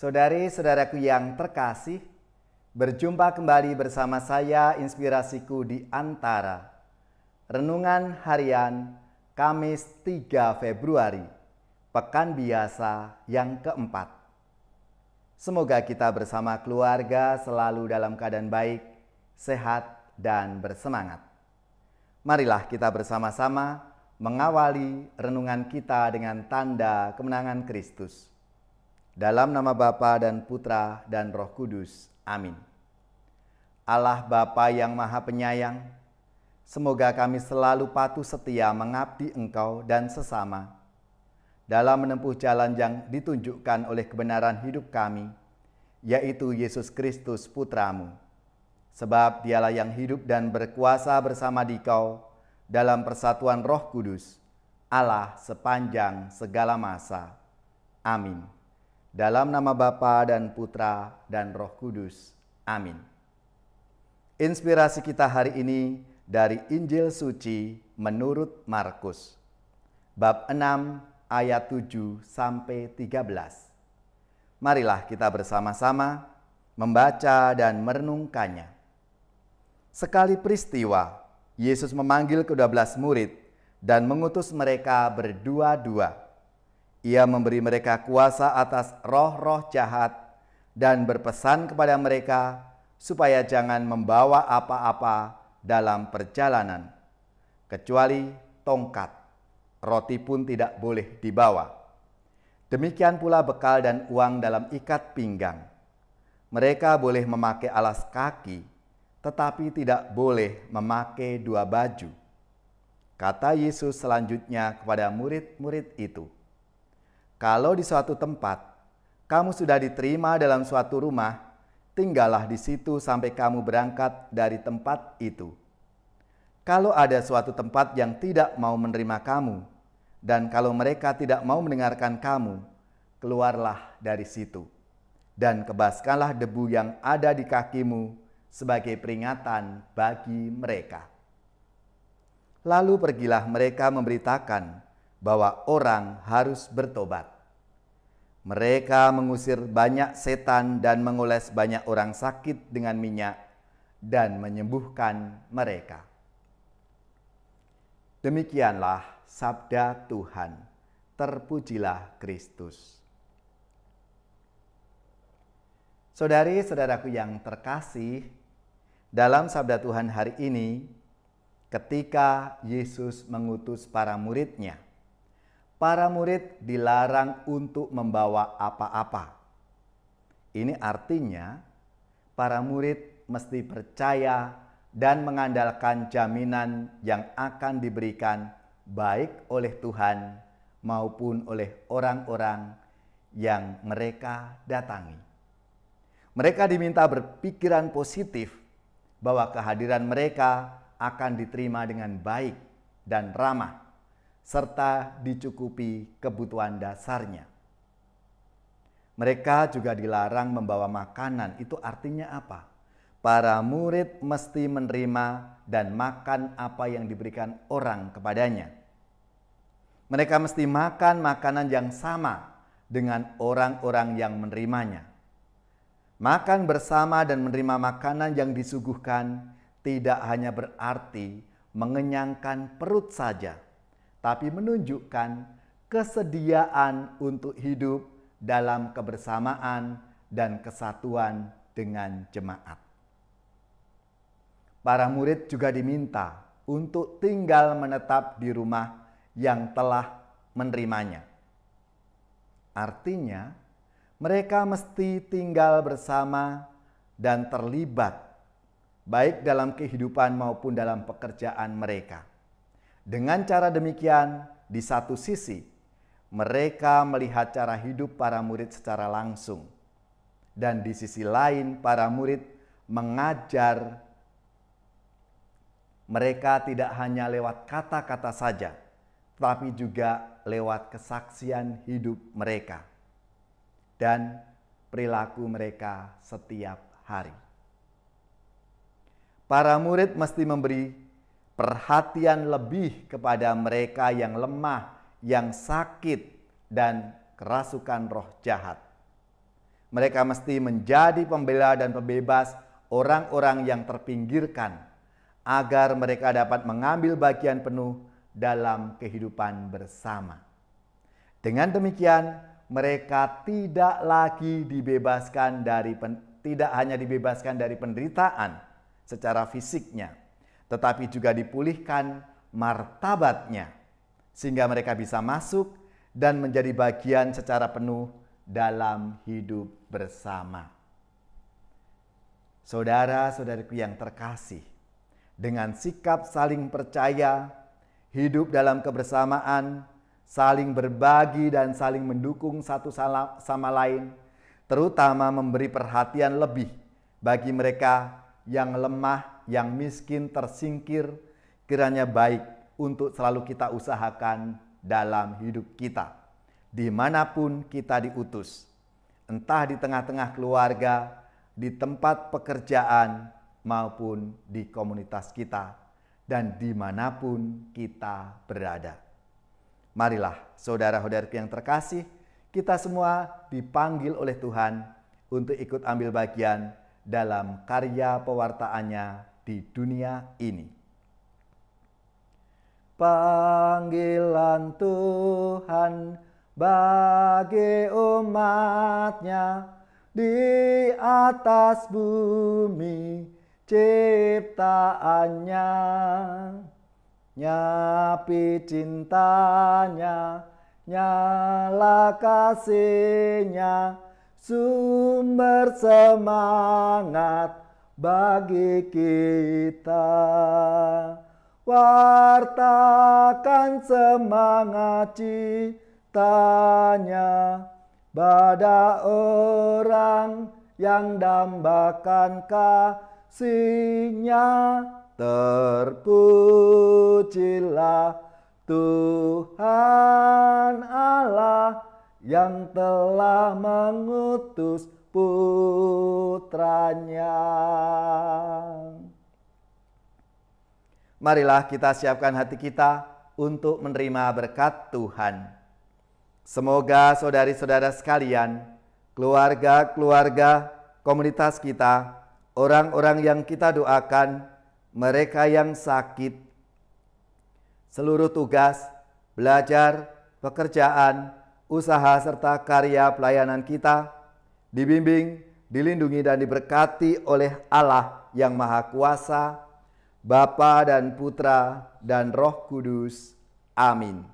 Saudari-saudaraku yang terkasih, berjumpa kembali bersama saya Inspirasiku di Antara. Renungan Harian Kamis 3 Februari, Pekan Biasa yang keempat. Semoga kita bersama keluarga selalu dalam keadaan baik, sehat, dan bersemangat. Marilah kita bersama-sama mengawali renungan kita dengan tanda kemenangan Kristus. Dalam nama Bapa dan Putra dan Roh Kudus. Amin. Allah Bapa yang Maha Penyayang, semoga kami selalu patuh setia mengabdi Engkau dan sesama dalam menempuh jalan yang ditunjukkan oleh kebenaran hidup kami, yaitu Yesus Kristus Putra-Mu. Sebab Dialah yang hidup dan berkuasa bersama Dikau dalam persatuan Roh Kudus, Allah sepanjang segala masa. Amin. Dalam nama Bapa dan Putra dan Roh Kudus. Amin. Inspirasi kita hari ini dari Injil Suci menurut Markus. Bab 6 ayat 7 sampai 13. Marilah kita bersama-sama membaca dan merenungkannya. Sekali peristiwa, Yesus memanggil ke-12 murid dan mengutus mereka berdua-dua. Ia memberi mereka kuasa atas roh-roh jahat dan berpesan kepada mereka supaya jangan membawa apa-apa dalam perjalanan, kecuali tongkat. Roti pun tidak boleh dibawa. Demikian pula bekal dan uang dalam ikat pinggang. Mereka boleh memakai alas kaki, tetapi tidak boleh memakai dua baju. Kata Yesus selanjutnya kepada murid-murid itu, "Kalau di suatu tempat kamu sudah diterima dalam suatu rumah, tinggallah di situ sampai kamu berangkat dari tempat itu. Kalau ada suatu tempat yang tidak mau menerima kamu, dan kalau mereka tidak mau mendengarkan kamu, keluarlah dari situ, dan kebaskanlah debu yang ada di kakimu sebagai peringatan bagi mereka." Lalu pergilah mereka memberitakan bahwa orang harus bertobat. Mereka mengusir banyak setan dan mengoles banyak orang sakit dengan minyak dan menyembuhkan mereka. Demikianlah sabda Tuhan. Terpujilah Kristus. Saudari-saudaraku yang terkasih, dalam sabda Tuhan hari ini, ketika Yesus mengutus para murid-Nya, para murid dilarang untuk membawa apa-apa. Ini artinya para murid mesti percaya dan mengandalkan jaminan yang akan diberikan baik oleh Tuhan maupun oleh orang-orang yang mereka datangi. Mereka diminta berpikiran positif bahwa kehadiran mereka akan diterima dengan baik dan ramah, serta dicukupi kebutuhan dasarnya. Mereka juga dilarang membawa makanan. Itu artinya apa? Para murid mesti menerima dan makan apa yang diberikan orang kepadanya. Mereka mesti makan makanan yang sama dengan orang-orang yang menerimanya. Makan bersama dan menerima makanan yang disuguhkan tidak hanya berarti mengenyangkan perut saja, tapi menunjukkan kesediaan untuk hidup dalam kebersamaan dan kesatuan dengan jemaat. Para murid juga diminta untuk tinggal menetap di rumah yang telah menerimanya. Artinya, mereka mesti tinggal bersama dan terlibat, baik dalam kehidupan maupun dalam pekerjaan mereka. Dengan cara demikian, di satu sisi, mereka melihat cara hidup para murid secara langsung. Dan di sisi lain, para murid mengajar mereka tidak hanya lewat kata-kata saja, tapi juga lewat kesaksian hidup mereka dan perilaku mereka setiap hari. Para murid mesti memberi perhatian lebih kepada mereka yang lemah, yang sakit, dan kerasukan roh jahat. Mereka mesti menjadi pembela dan pembebas orang-orang yang terpinggirkan, agar mereka dapat mengambil bagian penuh dalam kehidupan bersama. Dengan demikian, mereka tidak lagi dibebaskan tidak hanya dibebaskan dari penderitaan secara fisiknya, tetapi juga dipulihkan martabatnya, sehingga mereka bisa masuk dan menjadi bagian secara penuh dalam hidup bersama. Saudara-saudariku yang terkasih, dengan sikap saling percaya, hidup dalam kebersamaan, saling berbagi dan saling mendukung satu sama lain, terutama memberi perhatian lebih bagi mereka yang lemah, yang miskin, tersingkir, kiranya baik untuk selalu kita usahakan dalam hidup kita, dimanapun kita diutus, entah di tengah-tengah keluarga, di tempat pekerjaan, maupun di komunitas kita, dan dimanapun kita berada. Marilah saudara-saudariku yang terkasih, kita semua dipanggil oleh Tuhan untuk ikut ambil bagian dalam karya pewartaannya di dunia ini. Panggilan Tuhan bagi umat-Nya di atas bumi ciptaannya, nyapi cintanya, nyala kasihnya, sumber semangat bagi kita. Wartakan semangat citanya pada orang yang dambakan kasihnya. Terpujilah Tuhan Allah yang telah mengutus putranya. Marilah kita siapkan hati kita untuk menerima berkat Tuhan. Semoga saudari-saudara sekalian, keluarga-keluarga komunitas kita, orang-orang yang kita doakan, mereka yang sakit, seluruh tugas, belajar, pekerjaan, usaha serta karya pelayanan kita dibimbing, dilindungi dan diberkati oleh Allah yang Maha Kuasa, Bapa dan Putra dan Roh Kudus. Amin.